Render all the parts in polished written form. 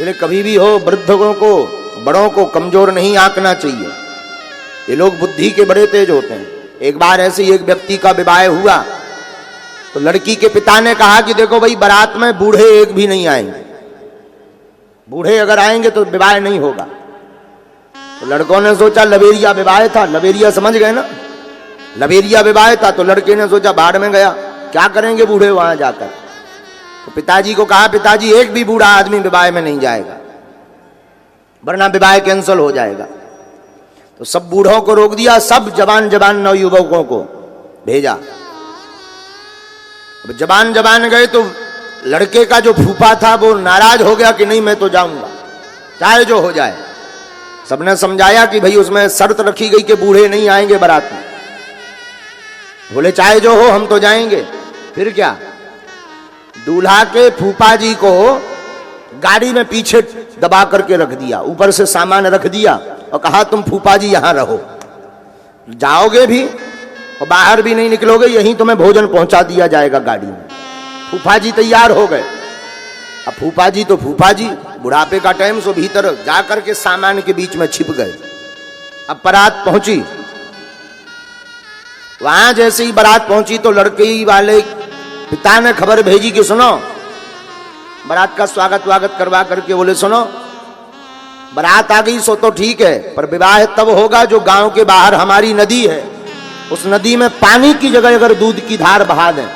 इसलिए कभी भी हो वृद्धों को, बड़ों को कमजोर नहीं आंकना चाहिए। ये लोग बुद्धि के बड़े तेज होते हैं। एक बार ऐसे ही एक व्यक्ति का विवाह हुआ तो लड़की के पिता ने कहा कि देखो भाई, बारात में बूढ़े एक भी नहीं आएंगे, बूढ़े अगर आएंगे तो विवाह नहीं होगा। तो लड़कों ने सोचा लवेरिया विवाह था, लवेरिया समझ गए ना, लवेरिया विवाह था। तो लड़के ने सोचा बाढ़ में गया, क्या करेंगे बूढ़े वहां जाकर। तो पिताजी को कहा, पिताजी एक भी बूढ़ा आदमी विवाह में नहीं जाएगा वरना विवाह कैंसिल हो जाएगा। तो सब बूढ़ों को रोक दिया, सब जवान जवान नवयुवकों को भेजा। अब जवान जवान गए तो लड़के का जो फूफा था वो नाराज हो गया कि नहीं मैं तो जाऊंगा, चाहे जो हो जाए। सबने समझाया कि भाई उसमें शर्त रखी गई कि बूढ़े नहीं आएंगे बारात में। बोले चाहे जो हो हम तो जाएंगे। फिर क्या, दूल्हा के फूफा जी को गाड़ी में पीछे दबा करके रख दिया, ऊपर से सामान रख दिया और कहा तुम फूफा जी यहां रहो, जाओगे भी और बाहर भी नहीं निकलोगे, यहीं तुम्हें भोजन पहुंचा दिया जाएगा गाड़ी में। फूफा जी तैयार हो गए। अब फूफा जी तो फूफा जी, बुढ़ापे का टाइम, सो भीतर जाकर के सामान के बीच में छिप गए। अब बारात पहुंची, वहां जैसे ही बारात पहुंची तो लड़के वाले पिता ने खबर भेजी कि सुनो, बारात का स्वागत करवा करके बोले सुनो, बारात आ गई सो तो ठीक है, पर विवाह तब होगा जो गांव के बाहर हमारी नदी है, उस नदी में पानी की जगह अगर दूध की धार बहा दें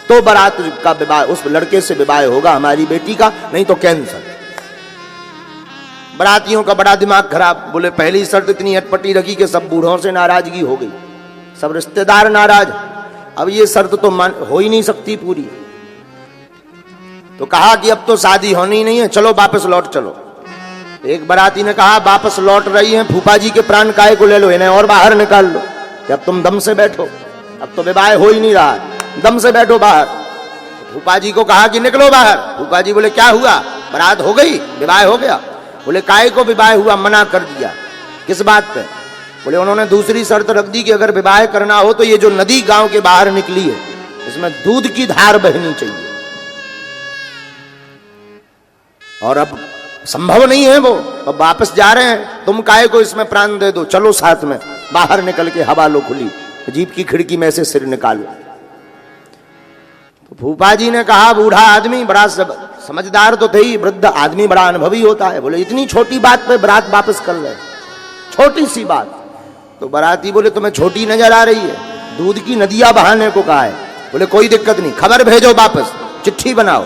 तो बारात का विवाह, उस लड़के से विवाह होगा हमारी बेटी का, नहीं तो कैंसर। बारातियों का बड़ा दिमाग खराब। बोले पहली शर्त इतनी अटपटी रखी कि सब बूढ़ों से नाराजगी हो गई, सब रिश्तेदार नाराज, अब ये शर्त तो हो ही नहीं सकती पूरी। तो कहा कि अब तो शादी होनी नहीं है, चलो वापस लौट चलो। एक बाराती ने कहा वापस लौट रही हैं, फूफा जी के प्राण काय को ले लो, इन्हें और बाहर निकाल लो, अब तुम दम से बैठो, अब तो विवाह हो ही नहीं रहा, दम से बैठो बाहर। तो फूफा जी को कहा कि निकलो बाहर। फूफा जी बोले क्या हुआ, बारात हो गई, विवाह हो गया। बोले काय को विवाह हुआ, मना कर दिया। किस बात पे? बोले उन्होंने दूसरी शर्त रख दी कि अगर विवाह करना हो तो ये जो नदी गांव के बाहर निकली है इसमें दूध की धार बहनी चाहिए, और अब संभव नहीं है वो, अब वापस जा रहे हैं, तुम काहे को इसमें प्राण दे दो, चलो साथ में बाहर निकल के हवा लो खुली, जीप की खिड़की में से सिर निकालो। तो फूफा जी ने कहा बूढ़ा आदमी बड़ा समझदार तो थे ही, वृद्ध आदमी बड़ा अनुभवी होता है। बोले इतनी छोटी बात पे बारात वापस कर रहे, छोटी सी बात। तो बाराती बोले तुम्हें छोटी नजर आ रही है, दूध की नदियां बहाने को कहा है। बोले कोई दिक्कत नहीं, खबर भेजो वापस, चिट्ठी बनाओ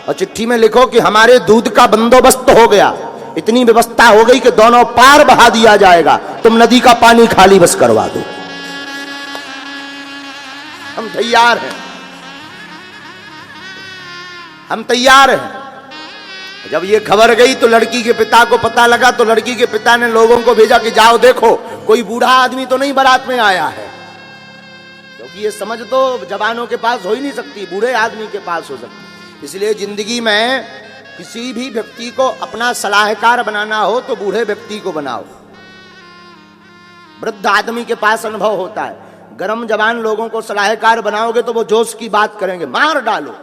और चिट्ठी में लिखो कि हमारे दूध का बंदोबस्त हो गया, इतनी व्यवस्था हो गई कि दोनों पार बहा दिया जाएगा, तुम नदी का पानी खाली बस करवा दो, हम तैयार हैं, हम तैयार हैं। जब ये खबर गई तो लड़की के पिता को पता लगा, तो लड़की के पिता ने लोगों को भेजा कि जाओ देखो कोई बूढ़ा आदमी तो नहीं बारात में आया है, क्योंकि ये समझ तो जवानों के पास हो ही नहीं सकती, बूढ़े आदमी के पास हो सकती। इसलिए जिंदगी में किसी भी व्यक्ति को अपना सलाहकार बनाना हो तो बूढ़े व्यक्ति को बनाओ। वृद्ध आदमी के पास अनुभव होता है, गर्म जवान लोगों को सलाहकार बनाओगे तो वो जोश की बात करेंगे, मार डालो,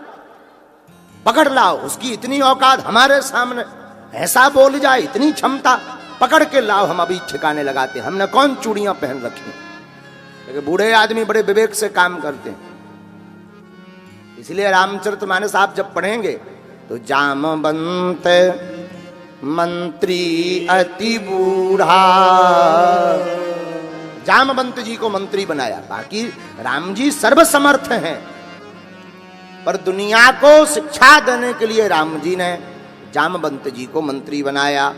पकड़ लाओ, उसकी इतनी औकात हमारे सामने ऐसा बोल जाए, इतनी क्षमता, पकड़ के लाओ, हम अभी ठिकाने लगाते हैं, हमने कौन चूड़ियां पहन रखी। लेकिन बूढ़े आदमी बड़े विवेक से काम करते हैं। इसलिए रामचरितमानस आप जब पढ़ेंगे तो जामवंत मंत्री अति बूढ़ा, जामवंत जी को मंत्री बनाया। बाकी राम जी सर्वसमर्थ हैं, पर दुनिया को शिक्षा देने के लिए राम जी ने जामवंत जी को मंत्री बनाया।